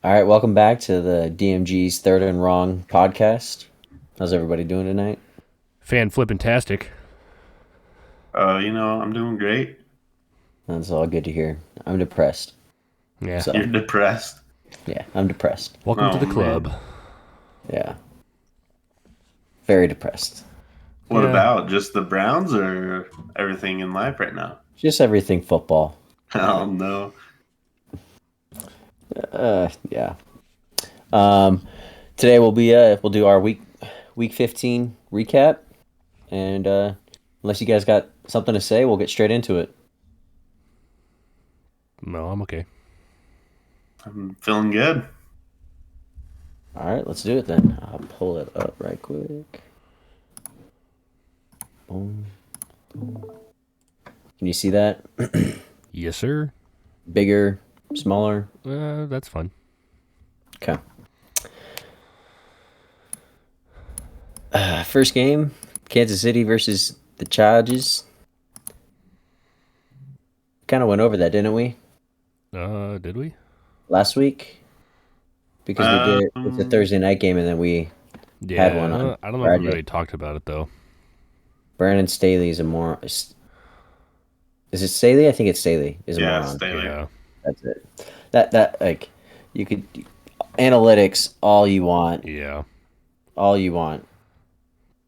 All right, welcome back to the DMG's Third and Wrong podcast. How's everybody doing tonight? Fan flippin-tastic. I'm doing great. That's all good to hear. I'm depressed. Yeah. You're So, depressed. yeah, I'm depressed. Welcome to Oh, the club. man. Yeah, very depressed. What Yeah. about just the Browns or everything in life right now? Just everything football. Oh no. Yeah. Today we'll do our week 15 recap, and unless you guys got something to say, we'll get straight into it. No, I'm okay. I'm feeling good. All right, let's do it then. I'll pull it up right quick. Boom. Can you see that? Yes, sir. Bigger, smaller? That's fun. Okay. First game, Kansas City versus the Chargers. Kind of went over that, didn't we? Did we? Last week? Because we did. It's a Um, Thursday night game, and then we Yeah. had one on I don't know if we Friday. really talked about it, though. Brandon Staley is a moron. Is it Staley? I think it's Staley is a yeah, moron. Staley. Yeah. That's it. That like you could analytics all you want, Yeah. all you want.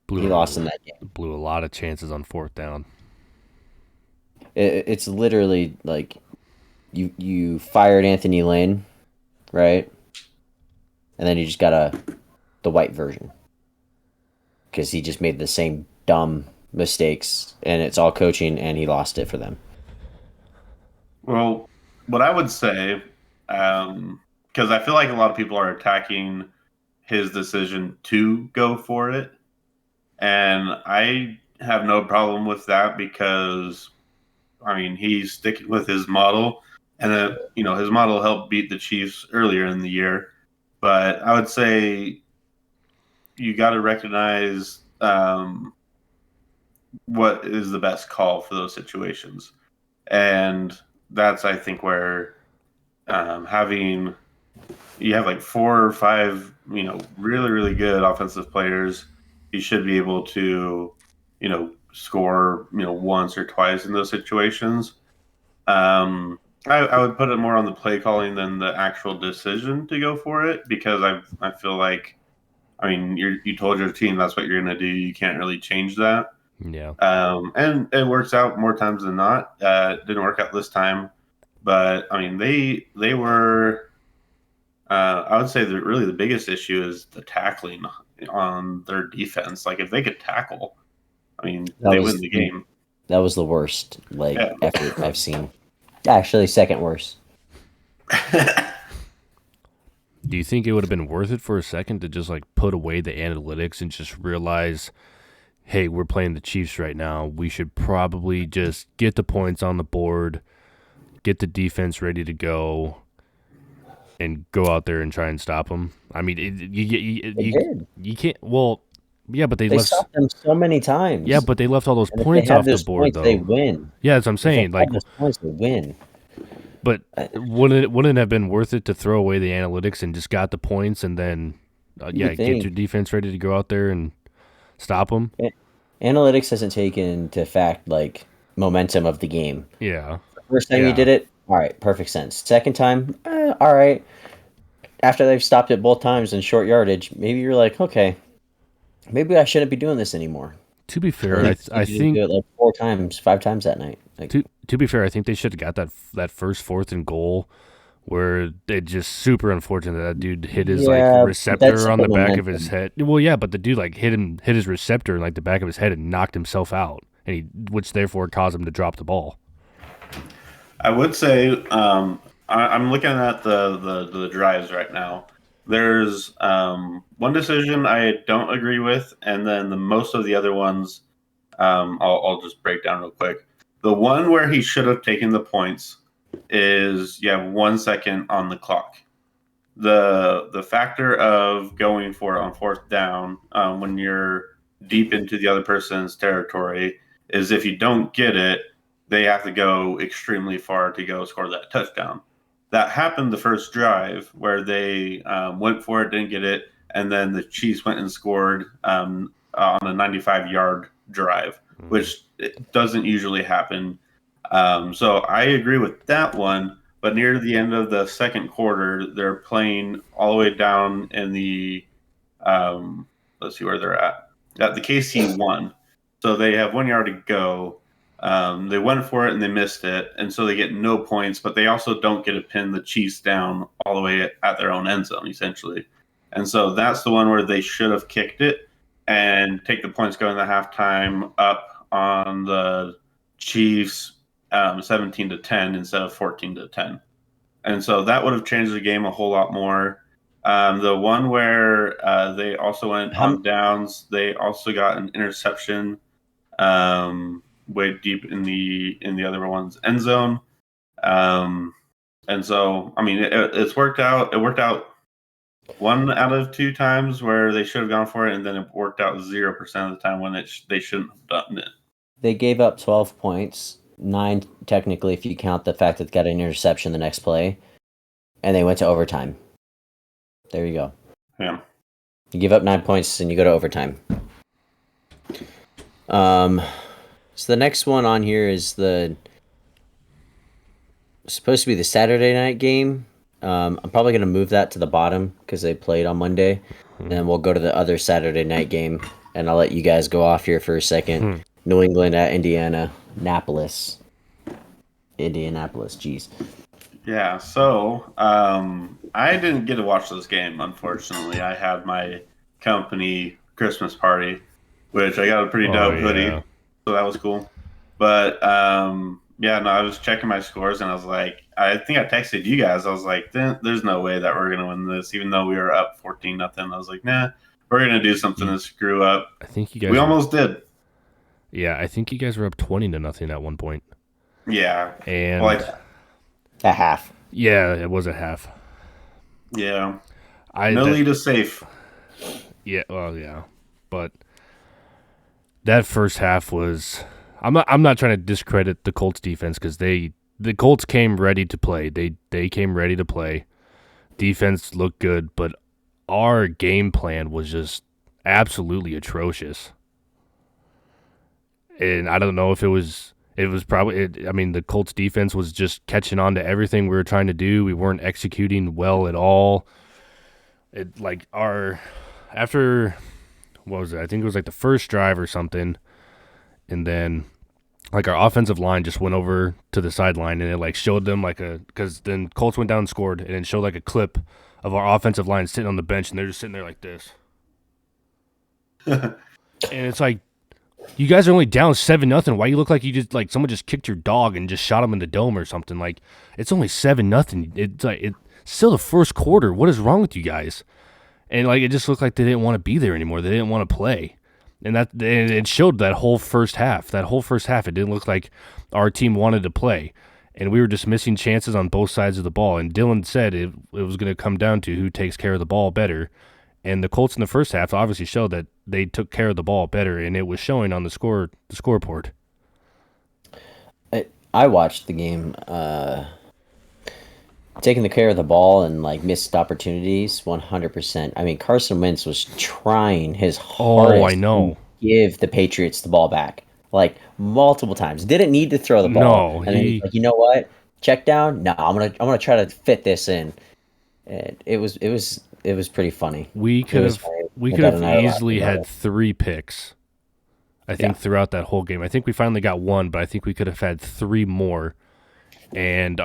Blew, He lost in that game. blew a lot of chances on fourth down. It's literally like you fired Anthony Lynn, right? And then you just got the white version because he just made the same dumb mistakes, and it's all coaching, and he lost it for them. Well, what I would say, because I feel like a lot of people are attacking his decision to go for it, and I have no problem with that because, I mean, he's sticking with his model, and his model helped beat the Chiefs earlier in the year. But I would say you got to recognize what is the best call for those situations, and that's I think where having you have like four or five really really good offensive players, you should be able to score once or twice in those situations. I would put it more on the play calling than the actual decision to go for it because I feel like, I mean, you told your team that's what you're going to do. You can't really change that. Yeah. And it works out more times than not. It didn't work out this time, but I mean, they were. I would say that really the biggest issue is the tackling on their defense. Like if they could tackle, I mean, That they was win the game. that was the worst Yeah. effort I've seen. Actually, second worst. Do you think it would have been worth it for a second to just, like, put away the analytics and just realize, hey, we're playing the Chiefs right now. We should probably just get the points on the board, get the defense ready to go, and go out there and try and stop them. I mean, They did. you can't. Well, yeah, but they They left. stopped them so many times. Yeah, but they left all those And if they points have off the those board, points, they though. win. Yeah, that's what I'm If they saying. Like, have those points, they win. but Uh, wouldn't it have been worth it to throw away the analytics and just got the points and then, You would get your think. defense ready to go out there and stop them? Analytics hasn't taken into fact like momentum of the game. Yeah, First time you yeah. did it, all right, perfect sense. Second time, all right. After they've stopped it both times in short yardage, maybe you're like, okay, maybe I shouldn't be doing this anymore. To be I fair, think I you didn't think do it like 4 times, 5 times that night. Like, to be fair, I think they should have got that first fourth and goal where it just super unfortunate that dude hit his like yeah, but that's receptor on the the back of his momentum. head. Well, yeah, but the dude like hit his receptor in like the back of his head and knocked himself out, and which therefore caused him to drop the ball. I would say I'm looking at the drives right now. There's one decision I don't agree with, and then the most of the other ones I'll just break down real quick. The one where he should have taken the points is you have 1 second on the clock. The factor of going for it on fourth down when you're deep into the other person's territory is if you don't get it, they have to go extremely far to go score that touchdown. that happened the first drive where they went for it, didn't get it, and then the Chiefs went and scored on a 95-yard drive, which it doesn't usually happen. So I agree with that one. But near the end of the second quarter, they're playing all the way down in the let's see where they're at the KC1. So they have 1 yard to go. They went for it and they missed it, and so they get no points. But they also don't get to pin the Chiefs down all the way at their own end zone, essentially. And so that's the one where they should have kicked it and take the points going to halftime up on the Chiefs 17-10 instead of 14-10. And so that would have changed the game a whole lot more. The one where they also went on downs, they also got an interception way deep in the other one's end zone. And so, I mean, it's worked out. It worked out 1 out of 2 times where they should have gone for it, and then it worked out 0% of the time when they shouldn't have done it. They gave up 12 points, 9 technically if you count the fact that they got an interception the next play, and they went to overtime. There you go. Yeah. You give up 9 points and you go to overtime. So the next one on here is supposed to be the Saturday night game. I'm probably going to move that to the bottom because they played on Monday. And then we'll go to the other Saturday night game. And I'll let you guys go off here for a second. New England at Indianapolis. Jeez. Yeah, so I didn't get to watch this game, unfortunately. I had my company Christmas party, which I got a pretty dope hoodie, so that was cool. But I was checking my scores, and I was like, I think I texted you guys. I was like, there's no way that we're gonna win this, even though we were up 14-0. I was like, nah, we're gonna do something to screw up. I think you guys. We almost did. Yeah, I think you guys were up 20-0 at one point. Yeah, and a half. Yeah, it was a half. Yeah, lead is safe. Yeah, well, yeah, but that first half was. I'm not trying to discredit the Colts defense because the Colts came ready to play. They came ready to play. Defense looked good, but our game plan was just absolutely atrocious. And I don't know if it was probably the Colts defense was just catching on to everything we were trying to do. We weren't executing well at all. After what was it? I think it was like the first drive or something. And then, like, our offensive line just went over to the sideline, and it, like, showed them, because then Colts went down and scored, and it showed, like, a clip of our offensive line sitting on the bench, and they're just sitting there like this. And it's like, you guys are only down 7-0. Why you look like you just, like, someone just kicked your dog and just shot him in the dome or something? Like, it's only 7-0. It's like, it's still the first quarter. What is wrong with you guys? And, like, it just looked like they didn't want to be there anymore. They didn't want to play. And it showed that whole first half. It didn't look like our team wanted to play. And we were just missing chances on both sides of the ball. And Dylan said it was going to come down to who takes care of the ball better. And the Colts in the first half obviously showed that they took care of the ball better, and it was showing on the scoreboard. I watched the game. Taking the care of the ball and, like, missed opportunities, 100%. I mean, Carson Wentz was trying his hardest to give the Patriots the ball back, like, multiple times. Didn't need to throw the ball. And then he's like, you know what? Check down. No, I'm gonna try to fit this in. And it was pretty funny. We could have easily had 3 picks. I think throughout that whole game. I think we finally got 1, but I think we could have had 3 more. And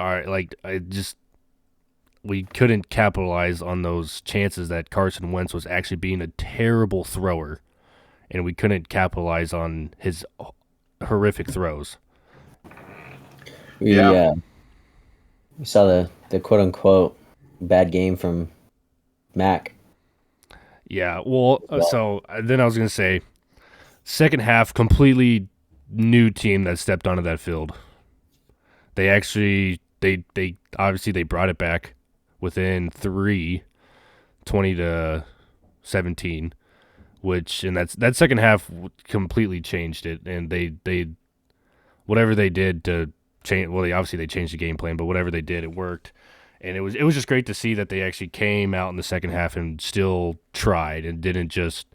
we couldn't capitalize on those chances that Carson Wentz was actually being a terrible thrower, and we couldn't capitalize on his horrific throws. We saw the quote-unquote bad game from Mac. Yeah, well, so then I was going to say, second half, completely new team that stepped onto that field. They actually, they obviously brought it back within 3, 20-17, and that second half completely changed it. And they whatever they did to change, well, obviously they changed the game plan, but whatever they did, it worked. And it was just great to see that they actually came out in the second half and still tried and didn't just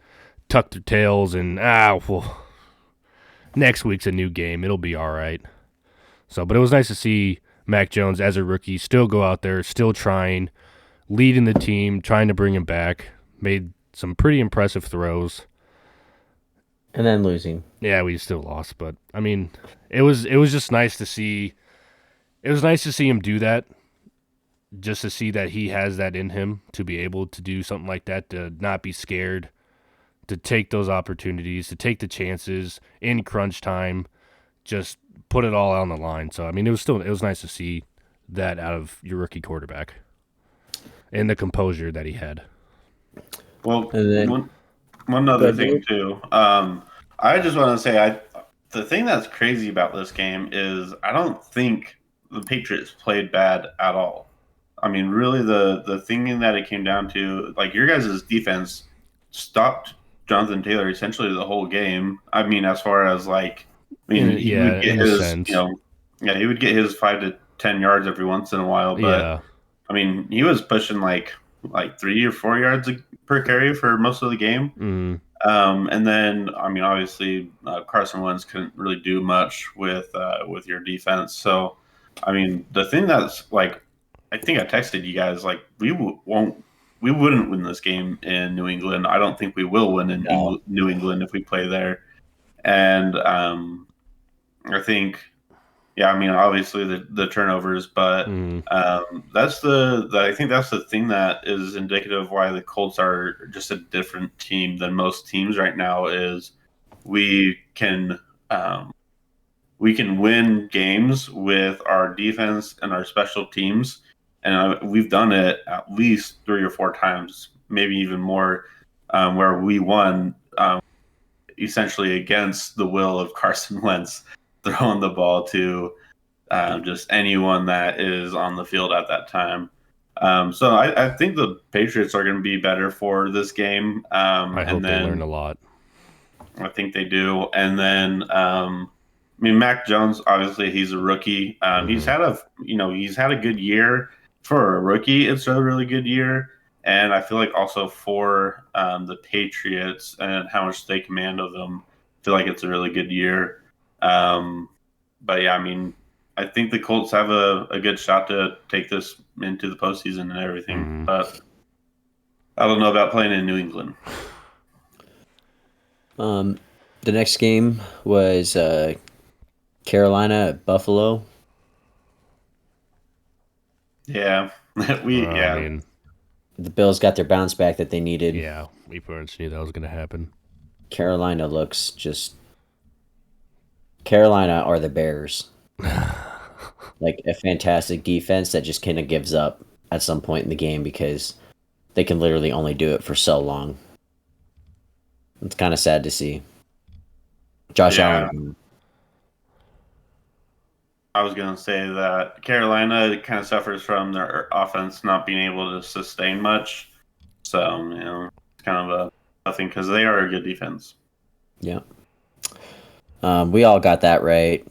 tuck their tails and well, next week's a new game, it'll be all right. So, but it was nice to see Mac Jones as a rookie still go out there, still trying, leading the team, trying to bring him back. Made some pretty impressive throws. And then losing. Yeah, we still lost, but I mean, it was just nice to see. It was nice to see him do that. Just to see that he has that in him to be able to do something like that, to not be scared, to take those opportunities, to take the chances in crunch time, just put it all on the line. So I mean, it was nice to see that out of your rookie quarterback and the composure that he had. Well, one other thing too. I just want to say, the thing that's crazy about this game is I don't think the Patriots played bad at all. I mean, really, the thing that it came down to, like, your guys' defense stopped Jonathan Taylor essentially the whole game. I mean, as far as like, I mean, he would get his, he would get his 5 to 10 yards every once in a while, but I mean, he was pushing like 3 or 4 yards per carry for most of the game. Mm-hmm. And then, I mean, obviously, Carson Wentz couldn't really do much with your defense. So, I mean, the thing that's like, I think I texted you guys, like, we wouldn't win this game in New England. I don't think we will win in New England if we play there. And I think, I mean, obviously the turnovers, but I think that's the thing that is indicative of why the Colts are just a different team than most teams right now. Is we can win games with our defense and our special teams. And we've done it at least 3 or 4 times, maybe even more, where we won essentially against the will of Carson Wentz throwing the ball to just anyone that is on the field at that time. So I think the Patriots are going to be better for this game. I hope they learn a lot. I think they do. And then, I mean, Mac Jones, obviously he's a rookie. He's had a good year. For a rookie, it's a really good year. And I feel like also for the Patriots and how much they command of them, I feel like it's a really good year. But yeah, I mean, I think the Colts have a good shot to take this into the postseason and everything. But I don't know about playing in New England. The next game was Carolina at Buffalo. Yeah, I mean, the Bills got their bounce back that they needed. Yeah, we pretty much knew that was going to happen. Carolina looks just... Carolina are the Bears. Like a fantastic defense that just kind of gives up at some point in the game because they can literally only do it for so long. It's kind of sad to see. Josh Allen. I was going to say that Carolina kind of suffers from their offense not being able to sustain much. So, it's kind of a thing because they are a good defense. Yeah. We all got that right.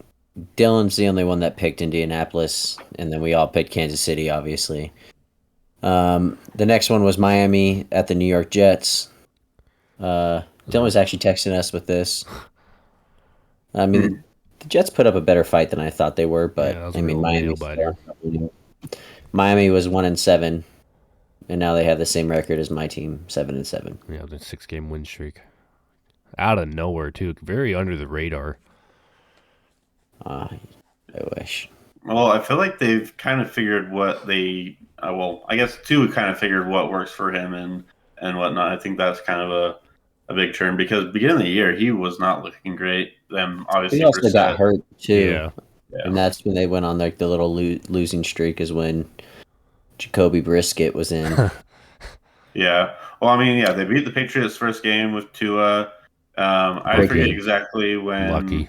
Dylan's the only one that picked Indianapolis, and then we all picked Kansas City, obviously. The next one was Miami at the New York Jets. Dylan was actually texting us with this. I mean, the Jets put up a better fight than I thought they were, but I mean, Miami was 1-7, and now they have the same record as my team, 7-7. Yeah, the 6-game win streak. Out of nowhere, too. Very under the radar. I wish. Well, I feel like they've kind of figured what they... I guess Tua kind of figured what works for him and whatnot. I think that's kind of a big turn because beginning of the year, he was not looking great. Obviously, he also got hurt, too. Yeah. And that's when they went on like the little losing streak is when Jacoby Brisket was in. Yeah. Well, I mean, they beat the Patriots first game with Tua. I forget exactly when. Lucky.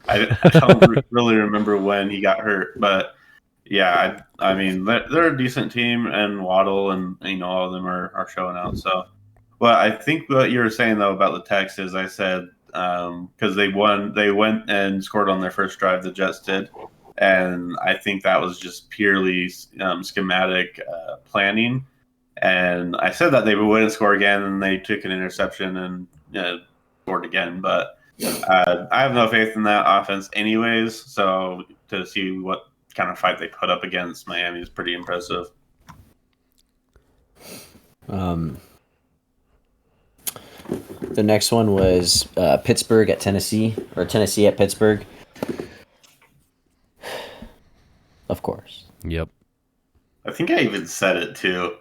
I don't really remember when he got hurt, but yeah, I mean they're a decent team, and Waddle and all of them are showing out. So, well, I think what you were saying though about the Tex is I said because they went and scored on their first drive. The Jets did, And I think that was just purely schematic planning. And I said that they wouldn't score again, and they took an interception and scored again. But I have no faith in that offense anyways. So to see what kind of fight they put up against Miami is pretty impressive. The next one was Pittsburgh at Tennessee, or Tennessee at Pittsburgh. Of course. Yep. I think I even said it too.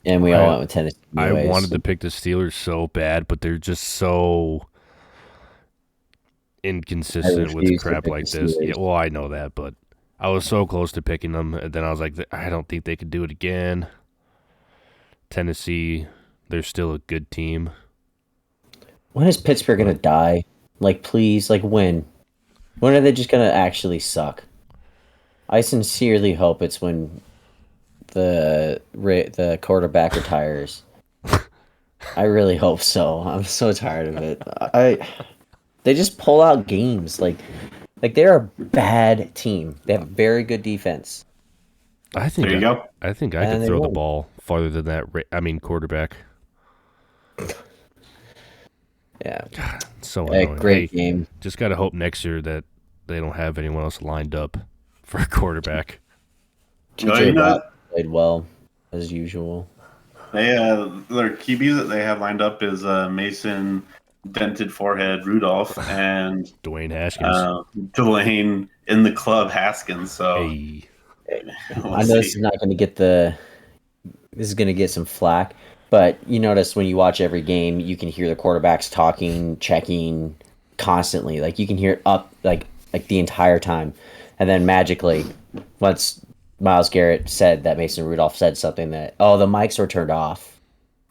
And we all went with Tennessee. I wanted to pick the Steelers so bad, but they're just so inconsistent with crap like this. Yeah, well, I know that, but I was so close to picking them, and then I was like, I don't think they could do it again. Tennessee, they're still a good team. When is Pittsburgh going to die? Like, please, like, when? When are they just going to actually suck? I sincerely hope it's when the quarterback retires. I really hope so. I'm so tired of it. They just pull out games. Like they're a bad team. They have a very good defense. I think I could throw the ball farther than that. Quarterback. Yeah. God, so annoying. Great game. Just got to hope next year that they don't have anyone else lined up for a quarterback. TJ Watt played well, as usual. Their QBs that they have lined up is Mason Dented Forehead Rudolph and Dwayne Haskins. Dwayne in the club Haskins. So hey. I know this is not going to get this is going to get some flack, but you notice when you watch every game, you can hear the quarterbacks talking, checking constantly. Like you can hear it up like the entire time. And then magically, once Myles Garrett said that Mason Rudolph said something that, the mics were turned off.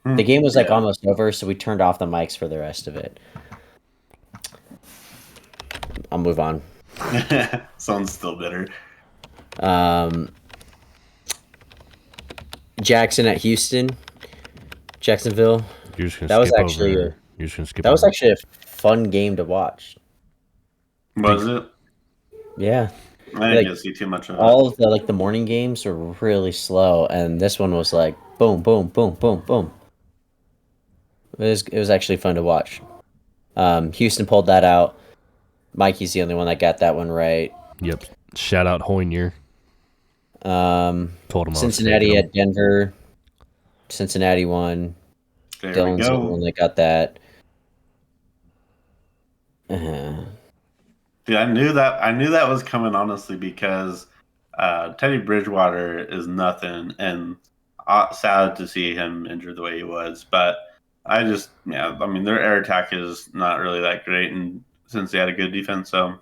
The game was almost over, so we turned off the mics for the rest of it. I'll move on. Sounds still bitter. Jackson at Jacksonville. That was actually a fun game to watch. Was it? Yeah. I didn't get to see too much of it. All of the morning games were really slow, and this one was like boom, boom, boom, boom, boom. It was actually fun to watch. Houston pulled that out. Mikey's the only one that got that one right. Yep. Shout out Hoynier. Told him Cincinnati at Denver. Cincinnati won. Dylan's the one that got that. Dude, I knew that was coming, honestly, because Teddy Bridgewater is nothing, and sad to see him injured the way he was. But their air attack is not really that great, and since they had a good defense, so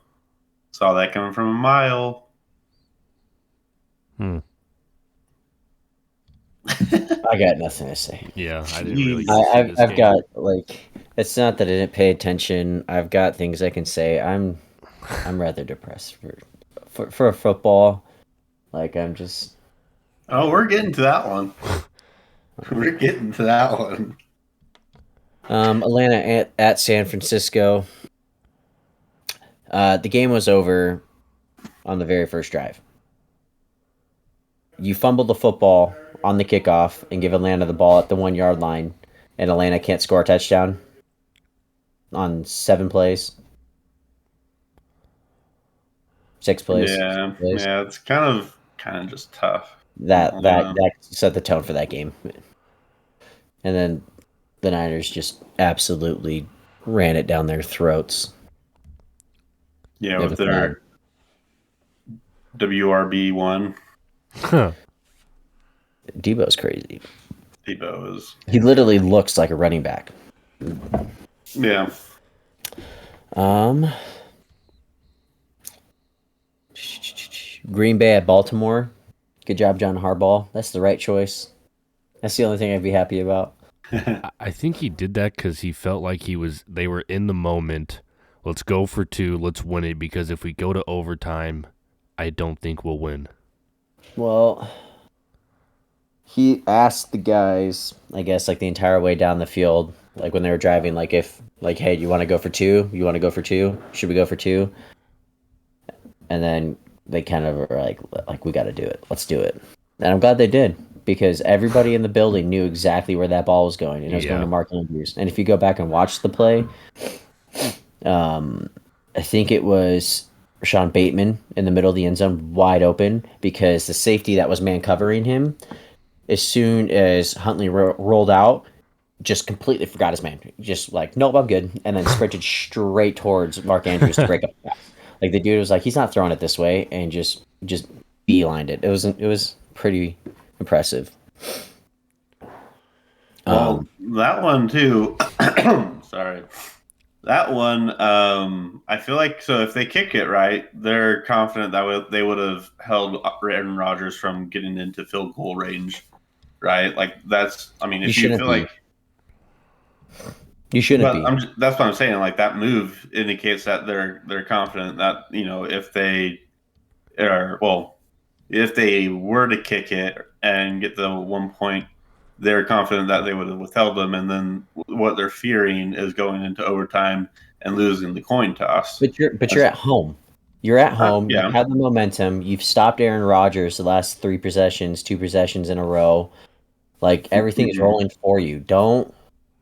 saw that coming from a mile. I got nothing to say. Yeah, I didn't really. I've got it's not that I didn't pay attention. I've got things I can say. I'm rather depressed for football. I'm just. Oh, we're getting to that one. We're getting to that one. Atlanta at San Francisco. The game was over on the very first drive. You fumbled the football on the kickoff and give Atlanta the ball at the 1 yard line, and Atlanta can't score a touchdown on 7 plays. 6 plays. Yeah, 6 plays. Yeah, it's kind of just tough. That set the tone for that game. And then the Niners just absolutely ran it down their throats. Yeah, with their WRB1. Huh. Debo's crazy. Debo is. He literally looks like a running back. Yeah. Green Bay at Baltimore. Good job, John Harbaugh. That's the right choice. That's the only thing I'd be happy about. I think he did that because he felt like they were in the moment. Let's go for 2. Let's win it, because if we go to overtime, I don't think we'll win. Well, he asked the guys, I guess, the entire way down the field, when they were driving, hey, you want to go for 2? You want to go for 2? Should we go for 2? and then they kind of were like we got to do it. Let's do it. And I'm glad they did because everybody in the building knew exactly where that ball was going, and it was going to Yeah. Mark Andrews. And if you go back and watch the play, I think it was Rashawn Bateman in the middle of the end zone, wide open, because the safety that was man covering him, as soon as Huntley rolled out, just completely forgot his man. Just like, nope, I'm good, and then sprinted straight towards Mark Andrews to break up the pass. Like the dude was like, he's not throwing it this way, and just beelined it. It was pretty impressive. Well, that one too. Sorry. That one, I feel like so if they kick it right, they're confident that they would have held Aaron Rodgers from getting into field goal range, right? Like that's, I mean, You if you shouldn't feel be. like, You shouldn't but be. that's what I'm saying. Like that move indicates that they're confident that if they are well, if they were to kick it and get the 1 point, they're confident that they would have withheld them, and then what they're fearing is going into overtime and losing the coin toss. But you're at home. You're at home. You Yeah, have the momentum. You've stopped Aaron Rodgers the last three possessions, two possessions in a row. Like everything is mhm. rolling for you. Don't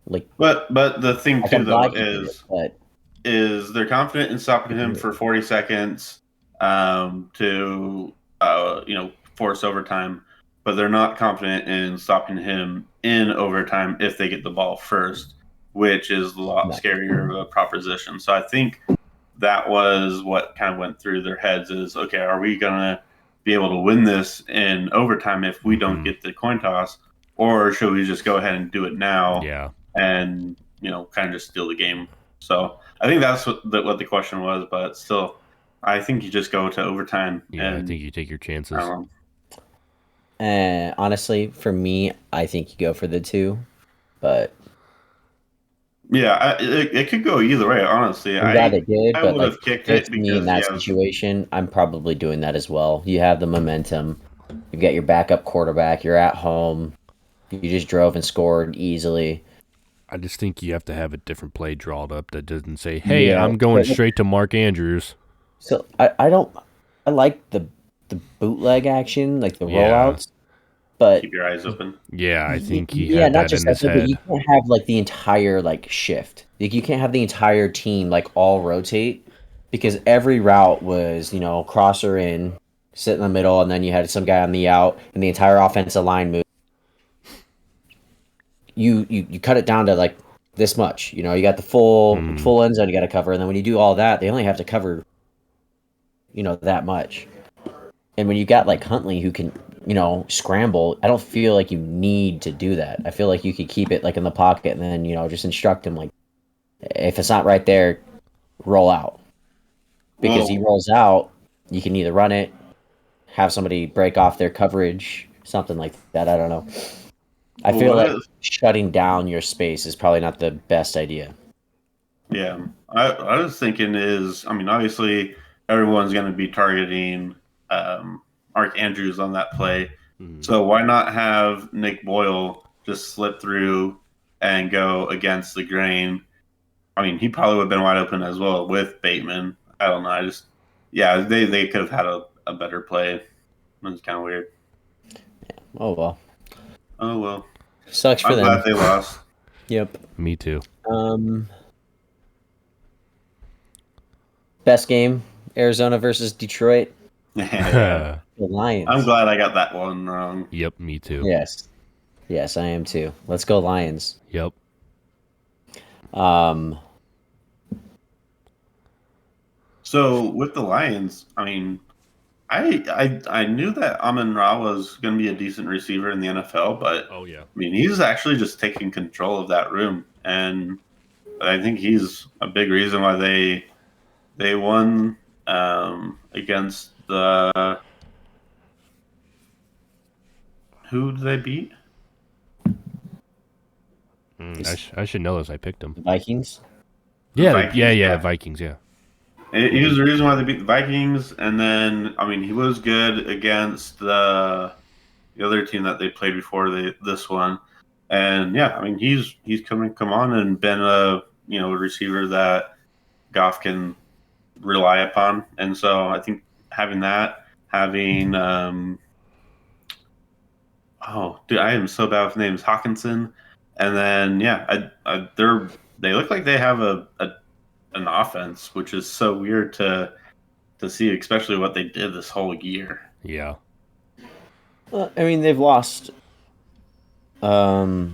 like but the thing like too I'm though glad you did it, but is they're confident in stopping him for 40 seconds to force overtime, but they're not confident in stopping him in overtime if they get the ball first, which is a lot no. scarier of a proposition. So I think that was what kind of went through their heads is, okay, are we gonna be able to win this in overtime if we don't Hmm. get the coin toss, or should we just go ahead and do it now Yeah. and kind of just steal the game? So I think that's what the question was, but still, I think you just go to overtime Yeah. I and think you take your I chances. don't know. Honestly, for me, I think you go for the two, but Yeah, it could go either way. Honestly, I'm glad they did. I But would like have kicked if it it's me in because that situation, I'm probably doing that as well. You have the momentum. You've got your backup quarterback. You're at home. You just drove and scored easily. I just think you have to have a different play drawn up that doesn't say, "Hey, Yeah. I'm going straight to Mark Andrews." So I don't I like the bootleg action, like the Yeah. rollouts, but keep your eyes open. Yeah, I think he Yeah, had not that just in that, his but you head. can't have like the entire like shift. Like you can't have the entire team like all rotate because every route was, crosser in, sit in the middle, and then you had some guy on the out, and the entire offensive line move. You cut it down to like this much. You got the Mm, full end zone you got to cover, and then when you do all that, they only have to cover that much. And when you got like Huntley who can, scramble, I don't feel like you need to do that. I feel like you could keep it like in the pocket and then, just instruct him like if it's not right there, roll out. Because he Well, rolls out, you can either run it, have somebody break off their coverage, something like that. I don't know. I well, feel what like is shutting down your space is probably not the best idea. Yeah, I was thinking is, I mean, obviously everyone's going to be targeting um, Mark Andrews on that play, mm. so why not have Nick Boyle just slip through and go against the grain? I mean, he probably would have been wide open as well with Bateman. I don't know. Yeah, they could have had a better play. It's kind of weird. Oh well. Oh well, Sucks for I'm them. glad they lost. Yep. Me too. Um Best game, Arizona versus Detroit. Yeah, The I'm Lions. glad I got that one wrong. Yep, me too. Yes. Yes, I am too. Let's go Lions. Yep. Um, So with the Lions, I mean, I knew that Amon Ra was going to be a decent receiver in the NFL, but Oh yeah. I mean, he's actually just taking control of that room, and I think he's a big reason why they won against the who did they beat? it's I should know this. I picked him. the Vikings. The Yeah, yeah, Vikings. yeah. Yeah, Vikings. Yeah. he was the reason why they beat the Vikings, and then I mean, he was good against the other team that they played before this one. And yeah, I mean he's come on and been a receiver that Goff can rely upon. And so I think having that, having oh, dude, I am so bad with names. Hawkinson, and then they look like they have an offense, which is so weird to see, especially what they did this whole year. Yeah. Well, I mean, they've lost. DeAndre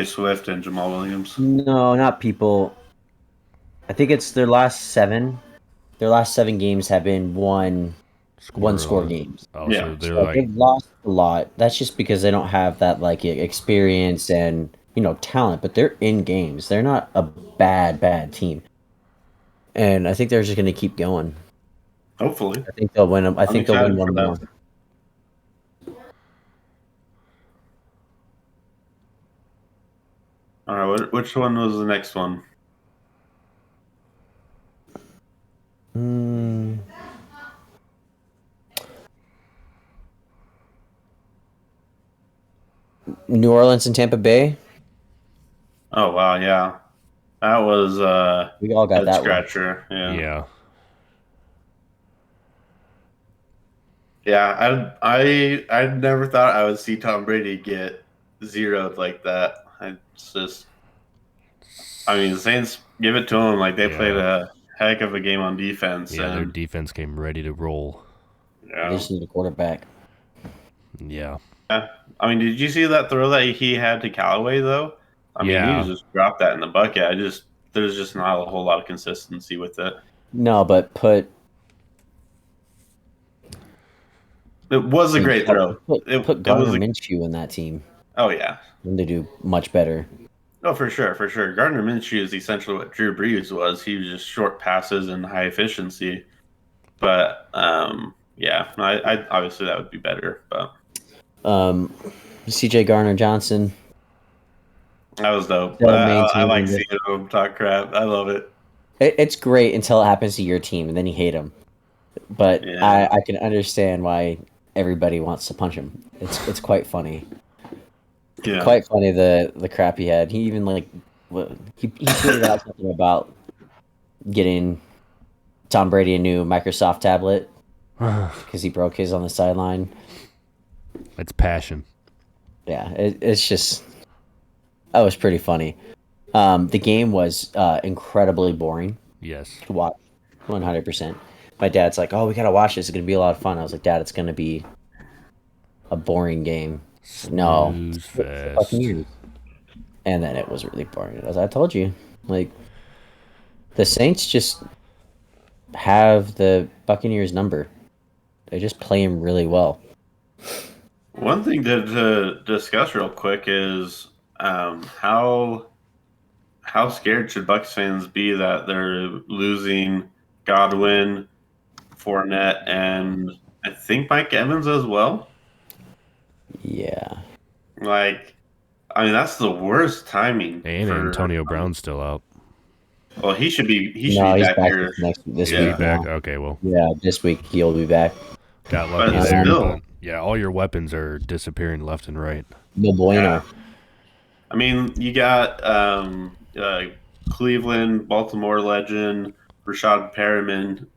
Swift and Jamal Williams. No, not people. I think it's their last 7. Their last 7 games have been one score games. Oh, Yeah. so they're So like, they've lost a lot. That's just because they don't have that like experience and talent. But they're in games. They're not a bad team. And I think they're just going to keep going. Hopefully, I think they'll win them. I think they'll win one more. All right, which one was the next one? New Orleans and Tampa Bay. Oh wow, yeah, that was We all got head that one. scratcher. yeah. Yeah, I never thought I would see Tom Brady get zeroed like that. I mean, the Saints give it to him. Like they played a heck of a game on defense. Yeah, their and, defense came ready to roll. They just need a quarterback. Yeah. I mean, did you see that throw that he had to Callaway though? I mean, Yeah. he just dropped that in the bucket. There's just not a whole lot of consistency with it. No, but It was a great throw. Put Gardner Minshew in that team. Oh yeah. And they do much better. No, for sure. Gardner Minshew is essentially what Drew Brees was. He was just short passes and high efficiency. But yeah, no, I obviously that would be better. But C.J. Gardner-Johnson. that was dope. Still I like maintaining seeing him talk crap. I love it. It's great until it happens to your team, and then you hate him. But Yeah. I can understand why everybody wants to punch him. It's quite funny. Yeah. Quite funny the crap he had. He even he tweeted out something about getting Tom Brady a new Microsoft tablet because he broke his on the sideline. It's passion. Yeah, it's just that was pretty funny. The game was incredibly boring Yes. to watch, 100%. My dad's like, "Oh, we gotta watch this. It's gonna be a lot of fun." I was like, "Dad, it's gonna be a boring game." No, Snooze it's the fest. Buccaneers. And then it was really boring. As I told you, like the Saints just have the Buccaneers number. They just play him really well. One thing to discuss real quick is how scared should Bucs fans be that they're losing Godwin, Fournette, and I think Mike Evans as well. Yeah. Like, I mean, that's the worst timing. And Antonio Brown's still out. Well, he should be. He should No, be he's back back here. this Yeah. week. Back? Now. Okay, well, Yeah, this week he'll be back. got lucky But there. still. But yeah, all your weapons are disappearing left and right. No bueno. Yeah. I mean, you got Cleveland, Baltimore legend Rashad Perriman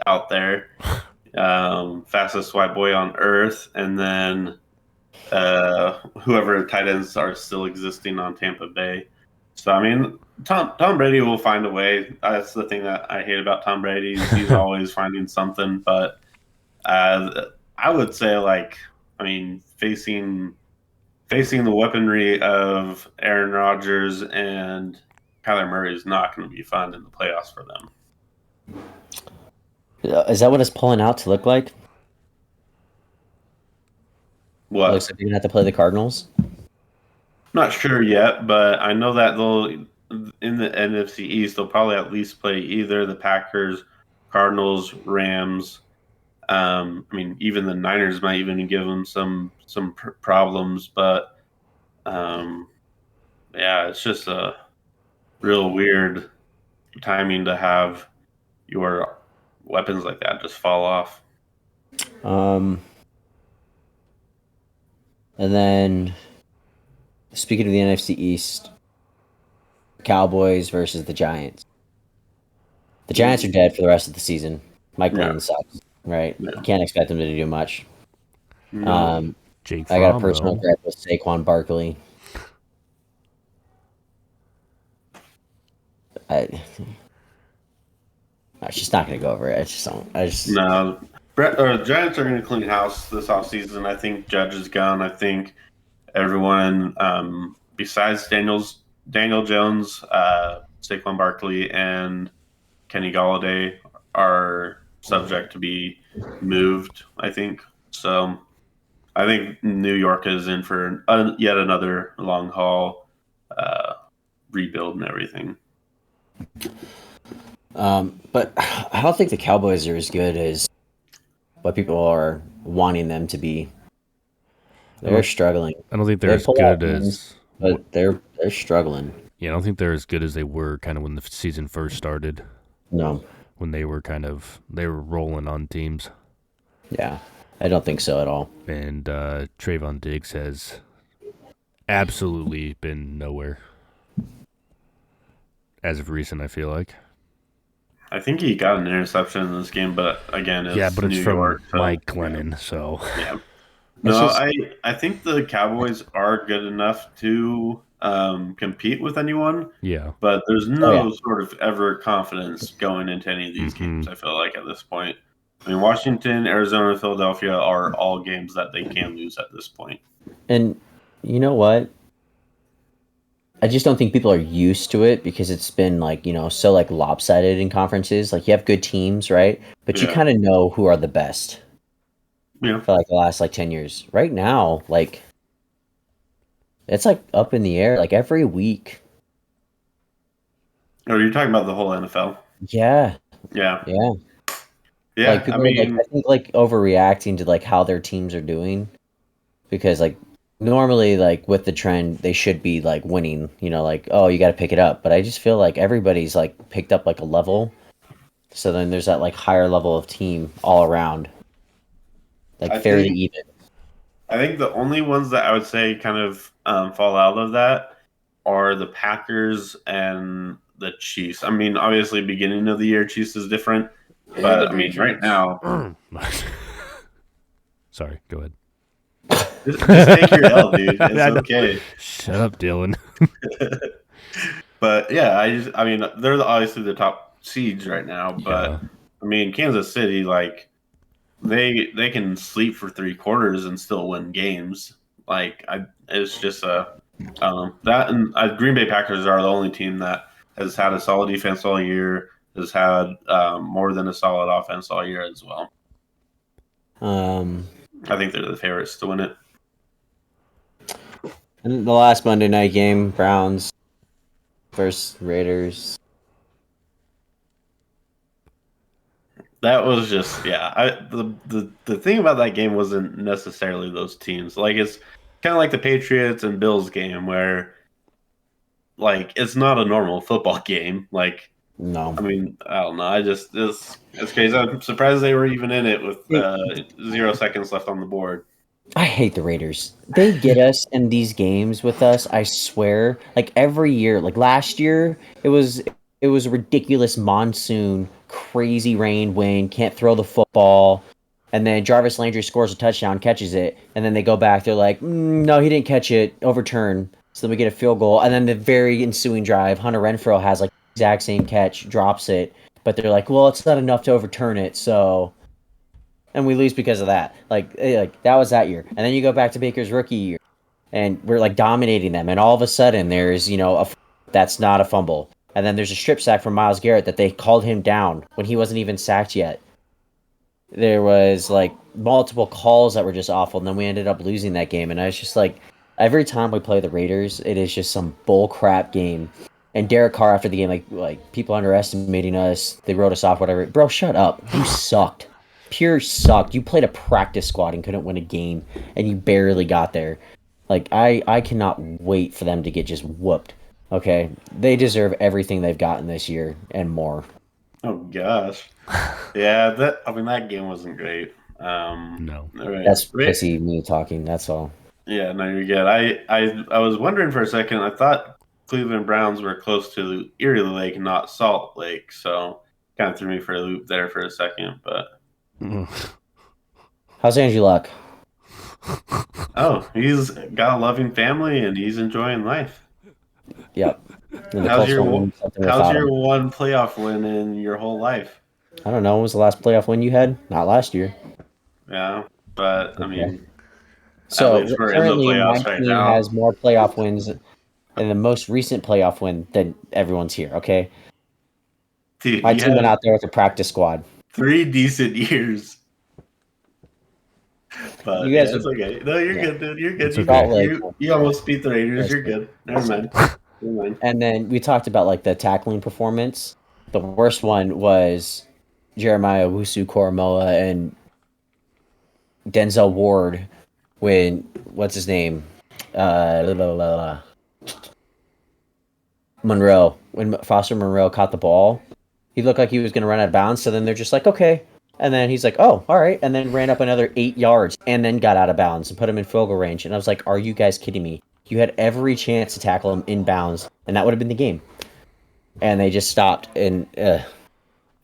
out there, fastest white boy on earth, and then whoever tight ends are still existing on Tampa Bay. So I mean, Tom Brady will find a way. That's the thing that I hate about Tom Brady. He's always finding something. But I would say, like, I mean, facing the weaponry of Aaron Rodgers and Kyler Murray is not going to be fun in the playoffs for them. Is that what it's pulling out to look like? What? It looks like you're going to have to play the Cardinals. Not sure yet, but I know that they'll in the NFC East they'll probably at least play either the Packers, Cardinals, Rams. I mean, even the Niners might even give them some problems, but yeah, it's just a real weird timing to have your weapons like that just fall off. And then, speaking of the NFC East, Cowboys versus the Giants. The Giants are dead for the rest of the season. Mike Glennon Yeah. sucks, right? Yeah. You can't expect him to do much. No. Jake I got a Fromm, personal though. gripe with Saquon Barkley. It's just not going to go over it. I just don't. No. Giants are going to clean house this offseason. I think Judge is gone. I think everyone besides Daniel Jones, Saquon Barkley, and Kenny Galladay are subject to be moved, I think. So I think New York is in for yet another long haul rebuild and everything. But I don't think the Cowboys are as good as what people are wanting them to be. They're struggling. I don't think they're They as pull out good wins, as. but they're struggling. Yeah, I don't think they're as good as they were kind of when the season first started. No. When they were rolling on teams. Yeah, I don't think so at all. And Trayvon Diggs has absolutely been nowhere as of recent, I feel like. I think he got an interception in this game, but again, it's but it's New from York, Mike Glennon, so yeah. No, just, I think the Cowboys are good enough to compete with anyone. Yeah. But there's no sort of ever confidence going into any of these games, I feel like, at this point. I mean, Washington, Arizona, Philadelphia are all games that they can lose at this point. And you know what? I just don't think people are used to it because it's been so lopsided in conferences. Like you have good teams, right? But you kind of know who are the best. Yeah. For the last 10 years. Right now, it's up in the air every week. Oh, you're talking about the whole NFL? Yeah. Yeah. Yeah. Yeah. People I think overreacting to how their teams are doing because normally with the trend they should be winning, oh, you got to pick it up, but I just feel like everybody's picked up a level. So then there's that higher level of team all around. Fairly even. I think the only ones that I would say kind of fall out of that are the Packers and the Chiefs. I mean, obviously, beginning of the year, Chiefs is different, but I mean, right now. Sorry, go ahead. Just take your L, dude. It's okay. Shut up, Dylan. But yeah, I mean, they're obviously the top seeds right now. But I mean, Kansas City, they can sleep for 3 quarters and still win games. It's just that and Green Bay Packers are the only team that has had a solid defense all year, has had more than a solid offense all year as well. I think they're the favorites to win it. And the last Monday night game, Browns versus Raiders. That was just the thing about that game wasn't necessarily those teams. It's kind of like the Patriots and Bills game where it's not a normal football game. No. I mean, I don't know. It's crazy. I'm surprised they were even in it with 0 seconds left on the board. I hate the Raiders. They get us in these games with us, I swear. Every year, last year, it was a ridiculous monsoon, crazy rain, wind, can't throw the football. And then Jarvis Landry scores a touchdown, catches it, and then they go back. They're like, no, he didn't catch it, overturn. So then we get a field goal. And then the very ensuing drive, Hunter Renfrow has the exact same catch, drops it. But they're like, well, it's not enough to overturn it, so... And we lose because of that. That was that year. And then you go back to Baker's rookie year, and we're dominating them. And all of a sudden, there's that's not a fumble. And then there's a strip sack from Myles Garrett that they called him down when he wasn't even sacked yet. There was multiple calls that were just awful, and then we ended up losing that game. And I was just every time we play the Raiders, it is just some bull crap game. And Derek Carr after the game, people underestimating us, they wrote us off, whatever. Bro, shut up. You sucked. Pure sucked. You played a practice squad and couldn't win a game, and you barely got there. I cannot wait for them to get just whooped. Okay? They deserve everything they've gotten this year and more. Oh, gosh. Yeah, that game wasn't great. No. Right. That's pissy me talking, that's all. Yeah, no, you're good. I was wondering for a second, I thought Cleveland Browns were close to Erie Lake, not Salt Lake, so... kind of threw me for a loop there for a second, but How's Andrew Luck? oh, he's got a loving family and he's enjoying life. Yep. And the How's Colts your won't win something how's without your him. one playoff win in your whole life? I don't know. When was the last playoff win you had? Not last year. Yeah, but I mean, So at least we're in the currently, my playoffs right team now. has more playoff wins and the most recent playoff win than everyone's here. Okay, Dude, my you team went had out there with a practice squad. 3 decent years. But You yeah, guys it's are okay. No, you're yeah. good, dude. You're good. It's You, okay. Salt Lake. you almost beat the Raiders. That's You're good. Never mind. Never mind. And then we talked about like the tackling performance. The worst one was Jeremiah Wusu-Koramoah and Denzel Ward when what's his name? La, la, la, la. Monroe. When Foster Monroe caught the ball, he looked like he was going to run out of bounds. So then they're just like, okay. And then he's like, oh, all right. And then ran up another 8 yards and then got out of bounds and put him in field goal range. And I was like, are you guys kidding me? You had every chance to tackle him in bounds, and that would have been the game. And they just stopped. And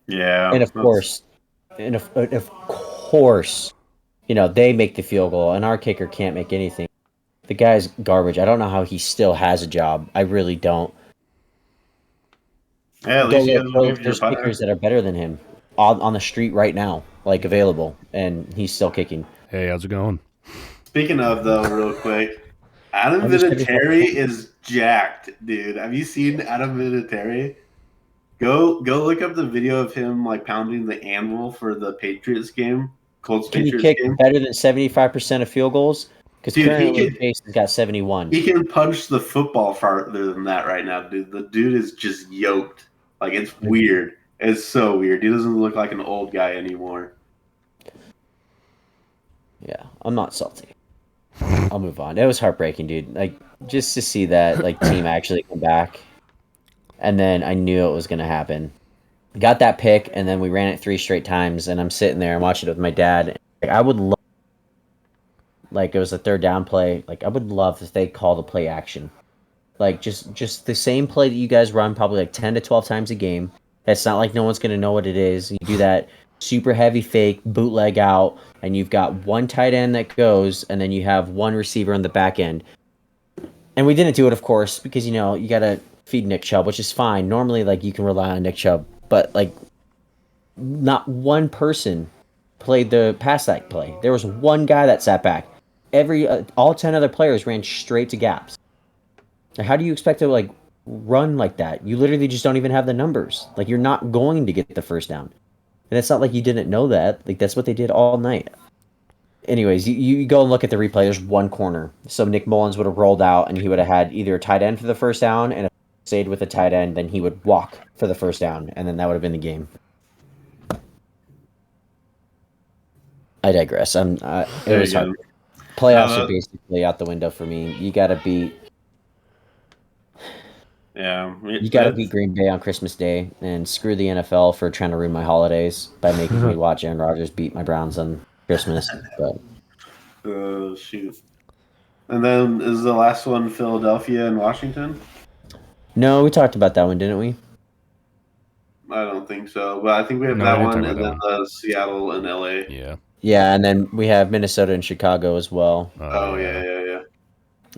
Yeah. of course, they make the field goal, and our kicker can't make anything. The guy's garbage. I don't know how he still has a job. I really don't. Yeah, at least you guys will give your There's punter. kickers that are better than him on the street right now, like available, and he's still kicking. Hey, how's it going? Speaking of, though, real quick, Adam I'm just Vinatieri is jacked, dude. Have you seen Adam Vinatieri? Go look up the video of him like pounding the anvil for the Patriots game. Colts Can you Patriots kick game. better than 75% of field goals? Because Dude, currently Chase has got 71. He can punch the football farther than that right now, dude. The dude is just yoked. Like, it's weird. It's so weird. He doesn't look like an old guy anymore. Yeah, I'm not salty. I'll move on. It was heartbreaking, dude. Like, just to see that like team actually come back, and then I knew it was gonna happen. Got that pick, and then we ran it 3 straight times, and I'm sitting there and watching it with my dad. Like, I would love, like it was a 3rd down play. Like, I would love if they call the play action, like just the same play that you guys run probably like 10 to 12 times a game. It's not like no one's gonna know what it is. You do that super heavy fake bootleg out, and you've got one tight end that goes, and then you have one receiver on the back end. And we didn't do it, of course, because you gotta feed Nick Chubb, which is fine. Normally, like you can rely on Nick Chubb, but like not one person played the pass that play. There was one guy that sat back. All 10 other players ran straight to gaps. Now, how do you expect to like run like that? You literally just don't even have the numbers. Like, you're not going to get the first down. And it's not like you didn't know that. Like, that's what they did all night. Anyways, you go and look at the replay. There's one corner. So Nick Mullins would have rolled out, and he would have had either a tight end for the first down, and if he stayed with a tight end, then he would walk for the first down, and then that would have been the game. I digress. It was hard. Playoffs are basically out the window for me. You got to beat. Yeah, You got to beat Green Bay on Christmas Day, and screw the NFL for trying to ruin my holidays by making me watch Aaron Rodgers beat my Browns on Christmas. But shoot. And then is the last one Philadelphia and Washington? no, we talked about that one, didn't we? I don't think so, but I think we have No, that we didn't one, talk and about then that the Seattle and LA. Yeah. Yeah, and then we have Minnesota and Chicago as well. Oh yeah.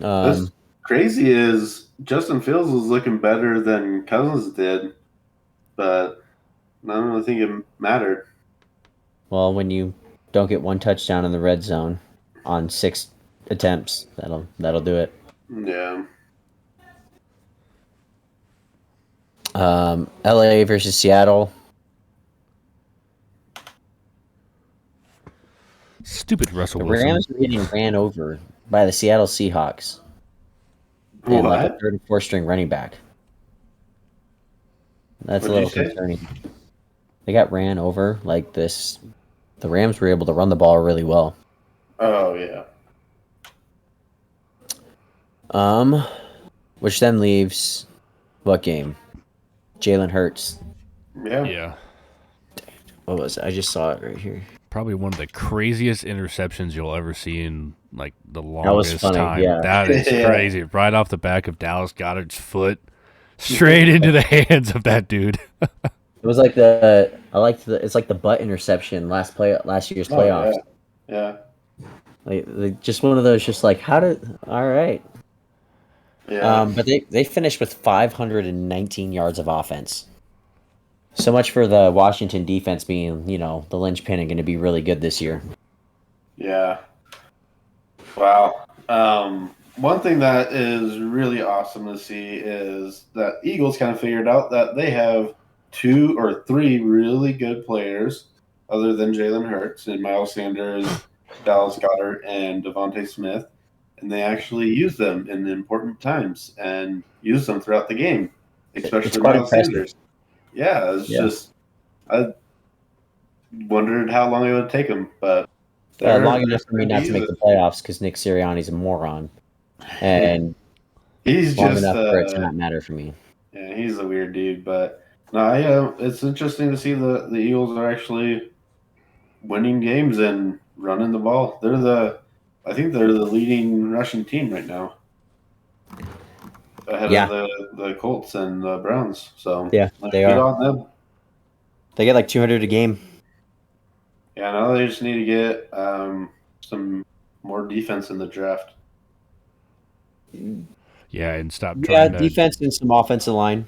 Um, What's crazy is Justin Fields was looking better than Cousins did, but I don't really think it mattered. well, when you don't get one touchdown in the red zone on 6 attempts, that'll do it. Yeah. LA versus Seattle. Stupid Russell The Wilson. Rams were getting ran over by the Seattle Seahawks. And like a What? 3rd and 4th string running back. That's a What'd little you say? concerning. They got ran over like this. The Rams were able to run the ball really well. Oh yeah. Which then leaves what game? Jalen Hurts. Yeah. Yeah. What was it? I just saw it right here. Probably one of the craziest interceptions you'll ever see in like the was longest funny, time. yeah. That is Yeah. crazy. Right off the back of Dallas Goddard's foot, straight into the hands of that dude. It was like it's like the butt interception last year's Oh playoffs. yeah. Like just one of those, just like all right. Yeah. But they finished with 519 yards of offense. So much for the Washington defense being, the linchpin and going to be really good this year. Yeah. Wow. One thing that is really awesome to see is that Eagles kind of figured out that they have 2 or 3 really good players other than Jalen Hurts and Miles Sanders, Dallas Goedert, and Devontae Smith. And they actually use them in important times and use them throughout the game, especially It's quite Miles impressive. Sanders. Yeah, just I wondered how long it would take them, but long enough for me not to make the playoffs because Nick Sirianni's a moron, and he's long just enough for it to not matter for me. Yeah, he's a weird dude, but no, it's interesting to see the Eagles are actually winning games and running the ball. I think they're the leading rushing team right now, ahead of the Colts and the Browns. So yeah, they good are. on them. They get like 200 a game. Yeah, now they just need to get some more defense in the draft. Yeah, and stop trying to defense and some offensive line.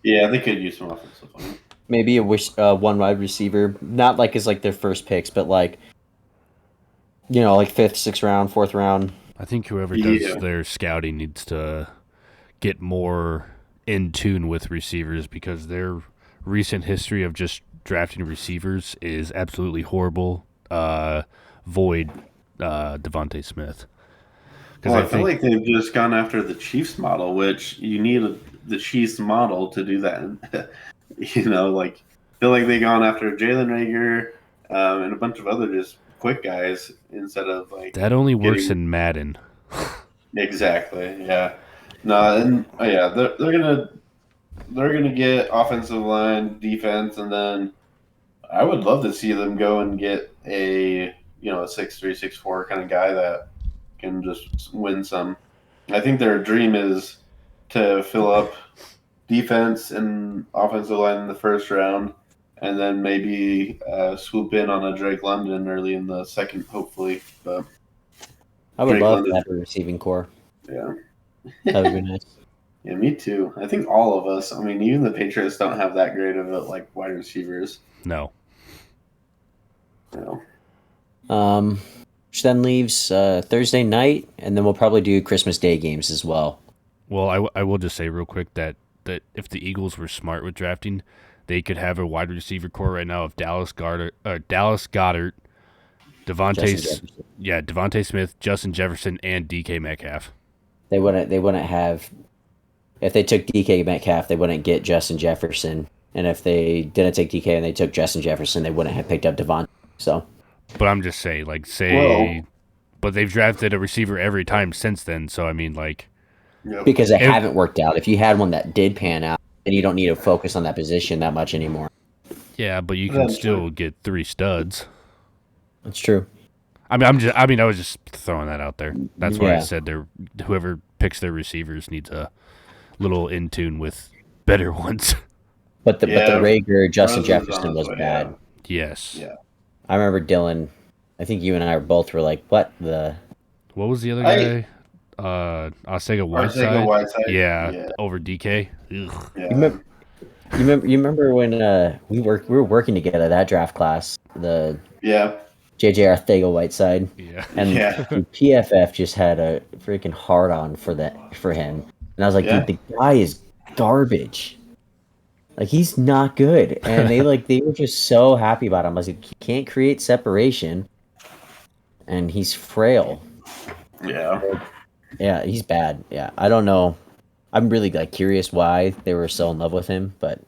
Yeah, they could use some offensive line. Maybe one wide receiver, not like as like their first picks, but like like 5th, 6th round, 4th round. I think whoever does their scouting needs to get more in tune with receivers because their recent history of just drafting receivers is absolutely horrible. Void Devontae Smith. Well, I feel like they've just gone after the Chiefs model, which you need the Chiefs model to do that. I feel like they've gone after Jalen Reagor and a bunch of other just quick guys instead of like that only works in Madden. Exactly. Yeah. No, and they're gonna get offensive line, defense, and then I would love to see them go and get a 6'3", 6'4" kind of guy that can just win some. I think their dream is to fill up defense and offensive line in the first round, and then maybe swoop in on a Drake London early in the second, hopefully. But I would love to have a receiving core. Yeah, that would be nice. Yeah, me too. I think all of us. I mean, even the Patriots don't have that great of it, wide receivers. No. Which then leaves Thursday night, and then we'll probably do Christmas Day games as well. Well, I will just say real quick that if the Eagles were smart with drafting, they could have a wide receiver core right now of Dallas Goedert, Devontae Smith, Justin Jefferson, and DK Metcalf. They wouldn't have. If they took DK Metcalf, they wouldn't get Justin Jefferson, and if they didn't take DK and they took Justin Jefferson, they wouldn't have picked up Devontae. So. But I'm just saying, but they've drafted a receiver every time since then. So I mean, because they haven't worked out. If you had one that did pan out, then you don't need to focus on that position that much anymore. Yeah, but you can still get 3 studs. That's true. I was just throwing that out there. That's why I said whoever picks their receivers needs a little in tune with better ones. But the Reagor Justin Jefferson was bad. Yes. Yeah. I remember Dylan. I think you and I both were like, "What the?" What was the other guy? Arcega Whiteside. Yeah, over DK. Ugh. Yeah. You remember when we were working together that draft class? JJ Arcega Whiteside. Yeah. And PFF just had a freaking hard on for him, and I was like, dude, the guy is garbage. Like, he's not good. And they were just so happy about him. I was like, he can't create separation, and he's frail. Yeah. Yeah, he's bad. Yeah, I don't know. I'm really curious why they were so in love with him, but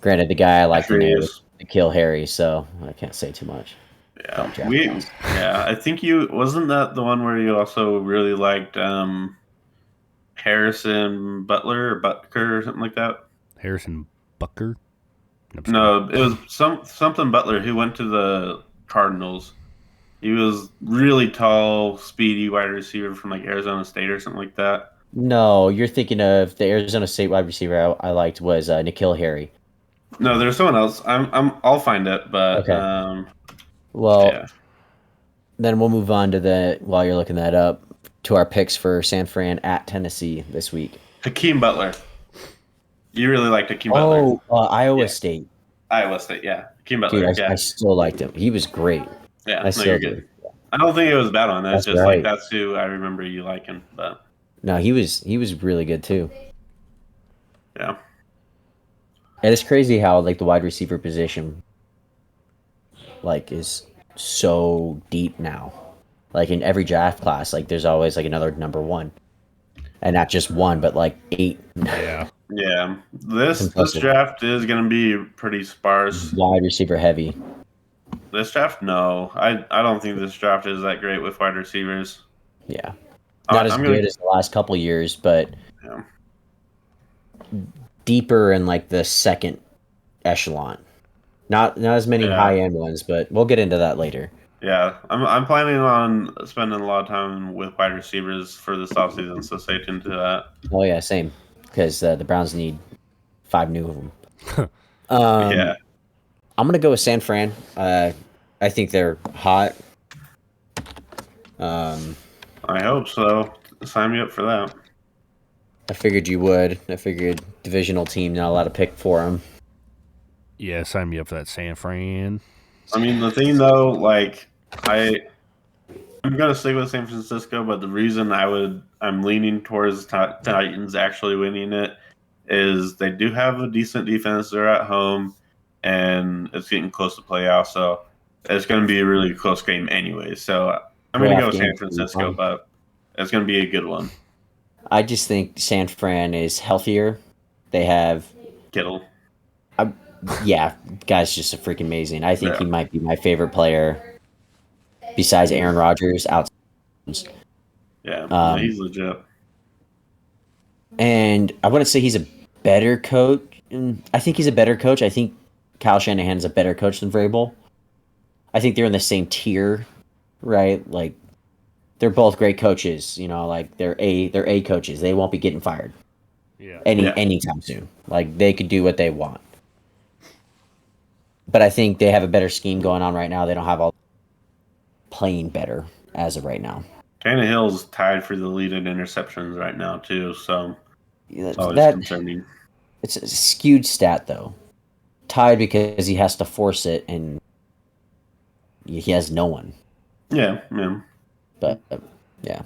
granted, the guy I like to kill Harry, so I can't say too much. Yeah, I think wasn't that the one where you also really liked Harrison Butker or something like that? Harrison Butker? No, it was something Butler who went to the Cardinals. He was really tall, speedy wide receiver from Arizona State or something like that. No, you're thinking of the Arizona State wide receiver I liked was N'Keal Harry. No, there's someone else. I'll find it, but Okay. Well, yeah. then we'll move on to while you're looking that up, to our picks for San Fran at Tennessee this week. Hakeem Butler. You really liked Hakeem Butler. Oh, Iowa Yeah. State. Iowa State, yeah. Hakeem Dude, Butler, I yeah. still liked him. He was great. Yeah, I no, you're still do. good. I don't think it was a bad one. It's That's just like right. that's who I remember you liking. But No, he was really good too. yeah. And it's crazy how like the wide receiver position like is so deep now. Like in every draft class, like there's always like another number one. And not just one, but like 8. Yeah. Yeah. This Impressive. draft is gonna be pretty sparse. Wide receiver heavy. This draft, no. I don't think this draft is that great with wide receivers. Yeah. Not as I'm good gonna as the last couple years, but yeah. deeper in like the second echelon. Not as many Yeah. high end ones, but we'll get into that later. Yeah. I'm planning on spending a lot of time with wide receivers for this offseason, so stay tuned to that. Oh yeah, same. Because the Browns need 5 new of them. Yeah. I'm gonna go with San Fran. I think they're hot. I hope so. Sign me up for that. I figured you would. I figured divisional team, not a lot of pick for them. Yeah, sign me up for that San Fran. I mean, the thing though, like I'm gonna stick with San Francisco, but the reason I'm leaning towards Titans actually winning it is they do have a decent defense. They're at home, and it's getting close to playoffs, so it's going to be a really close game anyway. So I'm going to go with San Francisco, but it's going to be a good one. I just think San Fran is healthier. They have Kittle. Yeah, guy's just a freaking amazing. I think he might be my favorite player besides Aaron Rodgers. Yeah, he's legit. And I wouldn't say he's a better coach. I think he's a better coach. I think Kyle Shanahan's a better coach than Vrabel. I think they're in the same tier, right? Like they're both great coaches. You know, like they're A coaches. They won't be getting fired. Yeah. Anytime soon. Like they could do what they want. But I think they have a better scheme going on right now. They don't have all playing better as of right now. Tannehill's tied for the lead in interceptions right now too, so it's always concerning. It's a skewed stat though. Tied because he has to force it and he has no one. Yeah. But yeah.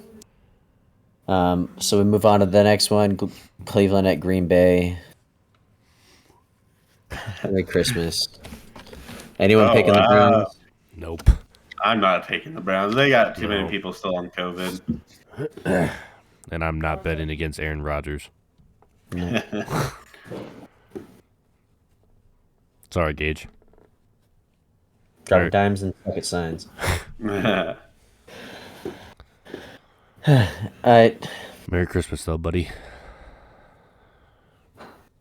So we move on to the next one. Cleveland at Green Bay. Merry Christmas. Anyone picking the Browns? Nope. I'm not taking the Browns. They got too many people still on COVID. And I'm not betting against Aaron Rodgers. No. Sorry, Gage. Dropping dimes and pocket signs. Merry Christmas, though, buddy.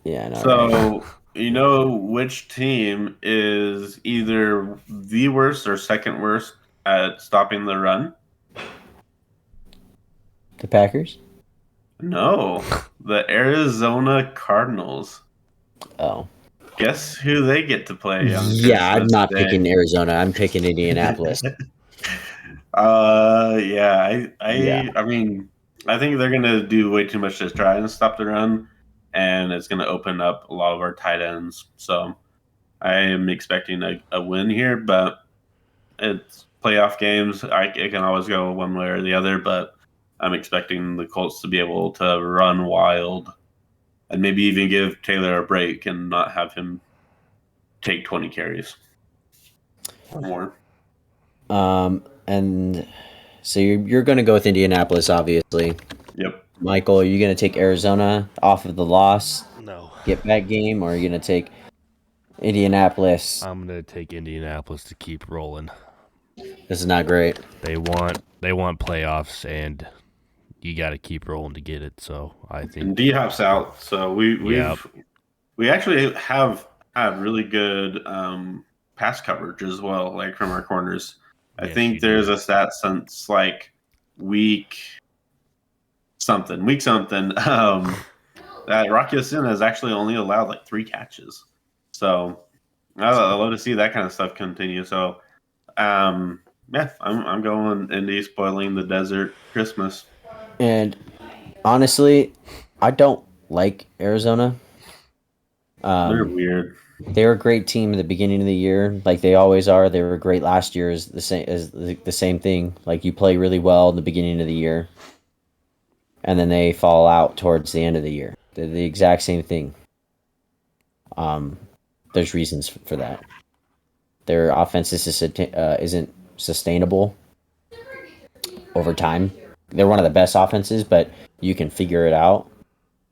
Yeah, I know. So, you know which team is either the worst or second worst at stopping the run? The Packers? No, the Arizona Cardinals. Oh. Guess who they get to play on Yeah, I'm Christmas not Day? picking Arizona. I'm picking Indianapolis. Yeah, I mean, I think they're gonna do way too much to try and stop the run, and it's gonna open up a lot of our tight ends. So I am expecting a win here, but it's playoff games. It can always go one way or the other, but I'm expecting the Colts to be able to run wild and maybe even give Taylor a break and not have him take 20 carries or more. And so you're going to go with Indianapolis, obviously. Yep. Michael, are you going to take Arizona off of the loss? No. Get back game, or are you going to take Indianapolis? I'm going to take Indianapolis to keep rolling. This is not great. They want playoffs, and you got to keep rolling to get it. So I think And D-Hop's out, so we actually have had really good pass coverage as well, like from our corners. I think there's a stat since like week something that Rocky Sin has actually only allowed like 3 catches. So I love to see that kind of stuff continue. So yeah, I'm going Indy spoiling the desert Christmas. And honestly, I don't like Arizona. They're weird. They were a great team at the beginning of the year, like they always are. They were great last year, as the same thing. Like you play really well in the beginning of the year, and then they fall out towards the end of the year. They're the exact same thing. There's reasons for that. Their offense isn't sustainable over time. They're one of the best offenses, but you can figure it out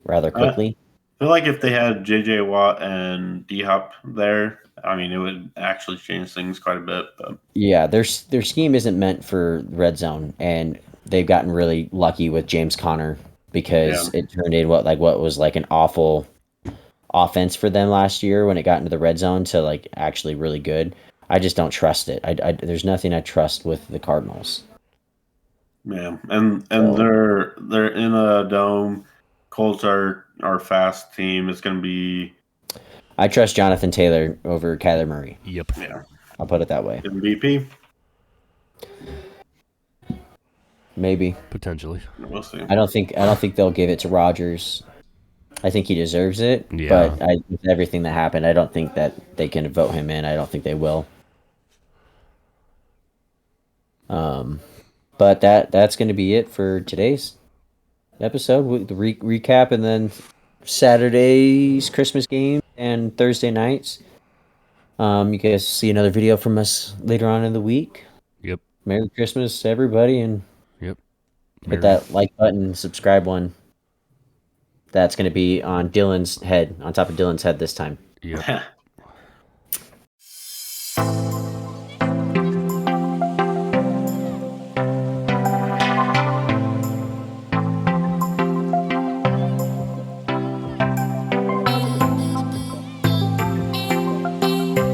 rather quickly. I feel like if they had J.J. Watt and D-Hop there, I mean, it would actually change things quite a bit. But Yeah, their scheme isn't meant for red zone, and they've gotten really lucky with James Conner because it turned in what was like an awful offense for them last year when it got into the red zone to like actually really good. I just don't trust it. There's nothing I trust with the Cardinals. yeah, and So, they're in a dome. Colts are fast team. It's going to be I trust Jonathan Taylor over Kyler Murray. Yep. yeah I'll put it that way. MVP. Maybe. Potentially. We'll see. I don't think they'll give it to Rodgers. I think he deserves it, Yeah. but with everything that happened, I don't think that they can vote him in. I don't think they will. But that's going to be it for today's episode with the recap, and then Saturday's Christmas game and Thursday nights. You guys see another video from us later on in the week. Yep. Merry Christmas to everybody, and Yep. hit that like button, subscribe one. That's going to be on Dylan's head, on top of Dylan's head this time. Yep.